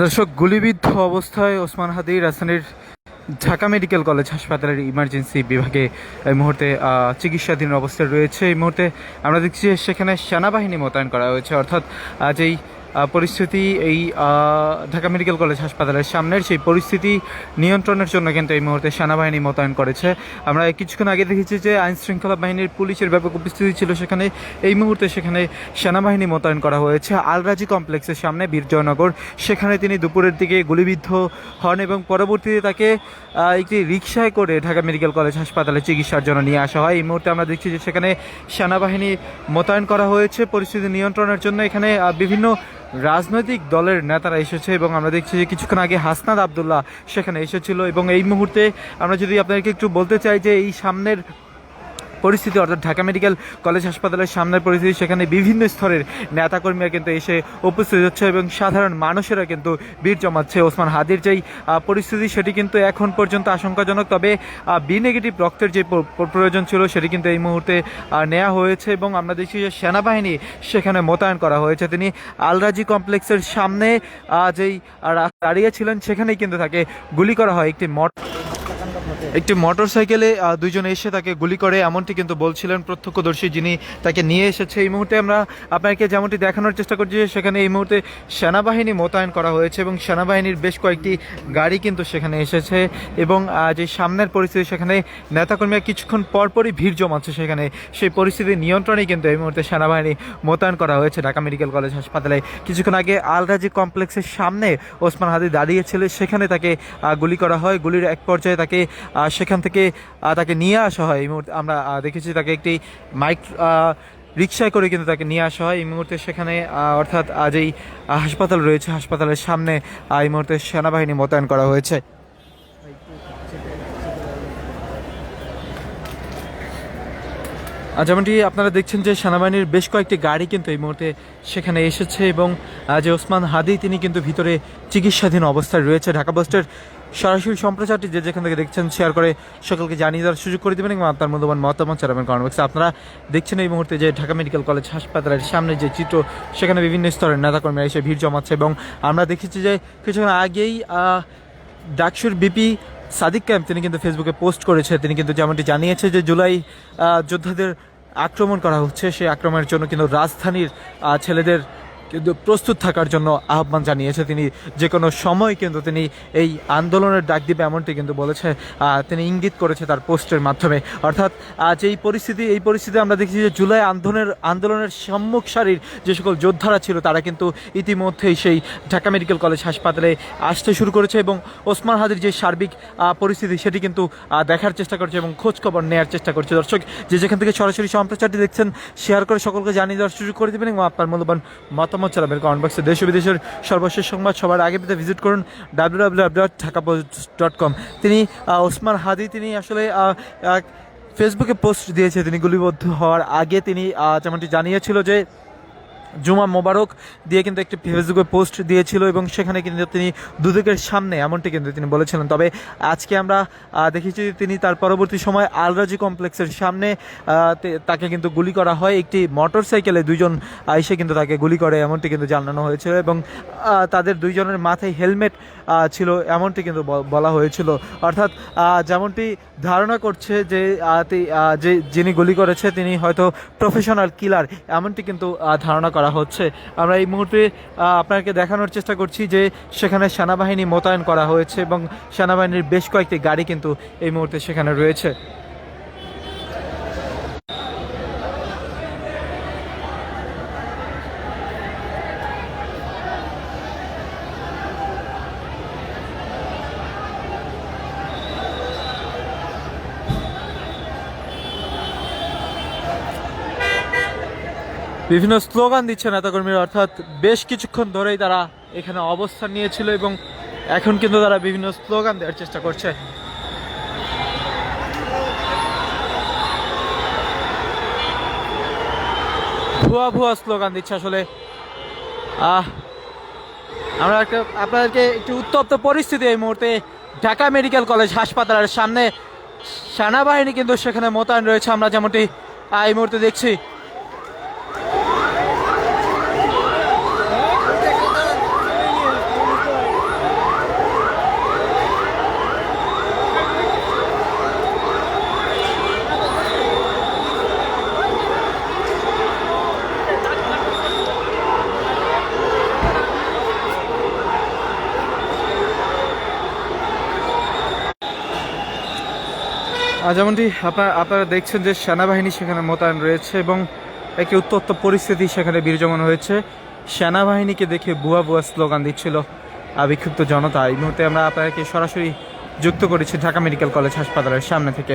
দর্শক, গুলিবিদ্ধ অবস্থায় ওসমান হাদি রাজধানীর ঢাকা মেডিকেল কলেজ হাসপাতালের ইমার্জেন্সি বিভাগে এই মুহূর্তে চিকিৎসাধীন অবস্থায় রয়েছে। এই মুহূর্তে আমরা দেখছি যে সেখানে সেনাবাহিনী মোতায়েন করা হয়েছে, অর্থাৎ যেই পরিস্থিতি এই ঢাকা মেডিকেল কলেজ হাসপাতালের সামনের সেই পরিস্থিতি নিয়ন্ত্রণের জন্য কিন্তু এই মুহূর্তে সেনাবাহিনী মোতায়েন করেছে। আমরা কিছুক্ষণ আগে দেখেছি যে আইনশৃঙ্খলা বাহিনীর পুলিশের ব্যাপক উপস্থিতি ছিল সেখানে। এই মুহূর্তে সেখানে সেনাবাহিনী মোতায়েন করা হয়েছে আলরাজি কমপ্লেক্সের সামনে বীরজয়নগর। সেখানে তিনি দুপুরের দিকে গুলিবিদ্ধ হন এবং পরবর্তীতে তাকে একটি রিকশায় করে ঢাকা মেডিকেল কলেজ হাসপাতালে চিকিৎসার জন্য নিয়ে আসা হয়। এই মুহূর্তে আমরা দেখছি যে সেখানে সেনাবাহিনী মোতায়েন করা হয়েছে পরিস্থিতি নিয়ন্ত্রণের জন্য। এখানে বিভিন্ন রাজনৈতিক দলের নেতারা এসেছে এবং আমরা দেখছি যে কিছুক্ষণ আগে হাসনাত আবদুল্লাহ সেখানে এসেছিল। এবং এই মুহূর্তে আমরা যদি আপনাদেরকে একটু বলতে চাই যে এই সামনের পরিস্থিতি, অর্থাৎ ঢাকা মেডিকেল কলেজ হাসপাতালের সামনের পরিস্থিতি, সেখানে বিভিন্ন স্তরের নেতাকর্মীরা কিন্তু এসে উপস্থিত হচ্ছে এবং সাধারণ মানুষেরা কিন্তু ভিড় জমাচ্ছে। ওসমান হাদির যেই পরিস্থিতি সেটি কিন্তু এখন পর্যন্ত আশঙ্কাজনক, তবে বি নেগেটিভ রক্তের যে প্রয়োজন ছিল সেটি কিন্তু এই মুহূর্তে নেওয়া হয়েছে এবং আমরা দেখছি যে সেনাবাহিনী সেখানে মোতায়েন করা হয়েছে। তিনি আলরাজি কমপ্লেক্সের সামনে যেই দাঁড়িয়েছিলেন সেখানেই কিন্তু তাকে গুলি করা হয়। একটি মোটর সাইকেলে দুইজন এসে তাকে গুলি করে, এমনটি কিন্তু বলছিলেন প্রত্যক্ষদর্শী যিনি তাকে নিয়ে এসেছে। এই মুহূর্তে আমরা আপনাকে যেমনটি দেখানোর চেষ্টা করছি যে সেখানে এই মুহূর্তে সেনাবাহিনী মোতায়েন করা হয়েছে এবং সেনাবাহিনীর বেশ কয়েকটি গাড়ি কিন্তু সেখানে এসেছে এবং যে সামনের পরিস্থিতি সেখানে নেতাকর্মীরা কিছুক্ষণ পরপরই ভিড় জমাচ্ছে সেখানে, সেই পরিস্থিতি নিয়ন্ত্রণেই কিন্তু এই মুহূর্তে সেনাবাহিনী মোতায়েন করা হয়েছে ঢাকা মেডিকেল কলেজ হাসপাতালে। কিছুক্ষণ আগে আলরাজি কমপ্লেক্সের সামনে ওসমান হাদি দাঁড়িয়েছিল, সেখানে তাকে গুলি করা হয়। গুলির এক পর্যায়ে তাকে সেখান থেকে তাকে নিয়ে আসা হয়। এই মুহূর্তে আমরা দেখেছি তাকে একটি রিকশায় করে কিন্তু তাকে নিয়ে আসা হয়। এই মুহূর্তে সেখানে অর্থাৎ যেই হাসপাতাল রয়েছে হাসপাতালের সামনে এই মুহূর্তে সেনাবাহিনী মোতায়েন করা হয়েছে। যেমনটি আপনারা দেখছেন যে সেনাবাহিনীর বেশ কয়েকটি গাড়ি কিন্তু এই মুহূর্তে সেখানে এসেছে এবং যে ওসমান হাদি তিনি কিন্তু ভিতরে চিকিৎসাধীন অবস্থায় রয়েছে। ঢাকা পোস্টের সরাসরি সম্প্রচারটি যে যেখান থেকে দেখছেন শেয়ার করে সকলকে জানিয়ে দেওয়ার সুযোগ করে দেবেন এবং আপনার মূল্যবান মতামত জানাবেন কমেন্ট বক্সে। আপনারা দেখছেন এই মুহূর্তে যে ঢাকা মেডিকেল কলেজ হাসপাতালের সামনে যে চিত্র, সেখানে বিভিন্ন স্তরের নেতাকর্মীরা এসে ভিড় জমাচ্ছে এবং আমরা দেখেছি যে কিছুক্ষণ আগেই ডাকসুর বিপি সাদিক ক্যাম্প তিনি কিন্তু ফেসবুকে পোস্ট করেছে। তিনি কিন্তু যেমনটি জানিয়েছে যে জুলাই যোদ্ধাদের আক্রমণ করা হচ্ছে, সেই আক্রমণের জন্য কিন্তু রাজধানীর ছেলেদের কিন্তু প্রস্তুত থাকার জন্য আহ্বান জানিয়েছে। তিনি যে কোনো সময় কিন্তু তিনি এই আন্দোলনের ডাক দিবে এমনটি কিন্তু বলেছে, তিনি ইঙ্গিত করেছে তার পোস্টের মাধ্যমে। অর্থাৎ যে এই পরিস্থিতি আমরা দেখছি যে জুলাই আন্দোলনের সম্মুখ সারির যে সকল যোদ্ধারা ছিল তারা কিন্তু ইতিমধ্যেই সেই ঢাকা মেডিকেল কলেজ হাসপাতালে আসতে শুরু করেছে এবং ওসমান হাদির যে সার্বিক পরিস্থিতি সেটি কিন্তু দেখার চেষ্টা করছে এবং খোঁজখবর নেওয়ার চেষ্টা করছে। দর্শক, যে যেখান থেকে সরাসরি সম্প্রচারটি দেখছেন শেয়ার করে সকলকে জানিয়ে দেওয়ার সুযোগ করে দেবেন এবং আপনার মূল্যবান মতামত চালাবেন কমেন্ট বক্সে। দেশ ও বিদেশের সর্বশেষ সংবাদ সবার আগে পেতে ভিজিট করুন www.dhakapost.com। তিনি ওসমান হাদি তিনি আসলে ফেসবুকে পোস্ট দিয়েছে। তিনি গুলিবিদ্ধ হওয়ার আগে তিনি যেমনটি জানিয়েছিল যে জুমা মোবারক দিয়ে কিন্তু একটি ফেসবুকে পোস্ট দিয়েছিল এবং সেখানে কিন্তু তিনি দুদকের সামনে এমনটি কিন্তু তিনি বলেছিলেন। তবে আজকে আমরা দেখেছি তিনি তার পরবর্তী সময় আলরাজি কমপ্লেক্সের সামনে তাকে কিন্তু গুলি করা হয়। একটি মোটর সাইকেলে দুইজন এসে কিন্তু তাকে গুলি করে এমনটি কিন্তু জানানো হয়েছিল এবং তাদের দুইজনের মাথায় হেলমেট ছিল এমনটি কিন্তু বলা হয়েছিল। অর্থাৎ যেমনটি ধারণা করছে যে যিনি গুলি করেছে তিনি হয়তো প্রফেশনাল কিলার, এমনটি কিন্তু ধারণা করা হচ্ছে। আমরা এই মুহূর্তে আপনাকে দেখানোর চেষ্টা করছি যে সেখানে সেনাবাহিনী মোতায়েন করা হয়েছে এবং সেনাবাহিনীর বেশ কয়েকটি গাড়ি কিন্তু এই মুহূর্তে সেখানে রয়েছে। বিভিন্ন স্লোগান দিচ্ছে নেতাকর্মীরা, অর্থাৎ বেশ কিছুক্ষণ ধরেই তারা এখানে অবস্থান নিয়েছিল এবং এখন কিন্তু তারা বিভিন্ন স্লোগান দেওয়ার চেষ্টা করছে। ভুয়া স্লোগান দিচ্ছে আসলে। আমরা আপনাদেরকে একটি উত্তপ্ত পরিস্থিতি এই মুহূর্তে ঢাকা মেডিকেল কলেজ হাসপাতালের সামনে সেনাবাহিনী কিন্তু সেখানে মোতায়েন রয়েছে, আমরা যেমনটি এই মুহূর্তে দেখছি। যেমনটি আপনারা দেখছেন যে সেনাবাহিনী সেখানে মোতায়েন রয়েছে এবং একটি উত্তপ্ত পরিস্থিতি সেখানে বিরাজমান হয়েছে। সেনাবাহিনীকে দেখে বুয়া বুয়া স্লোগান দিচ্ছিল বিক্ষুব্ধ জনতা। এই মুহূর্তে আমরা আপনাকে সরাসরি যুক্ত করেছি ঢাকা মেডিকেল কলেজ হাসপাতালের সামনে থেকে।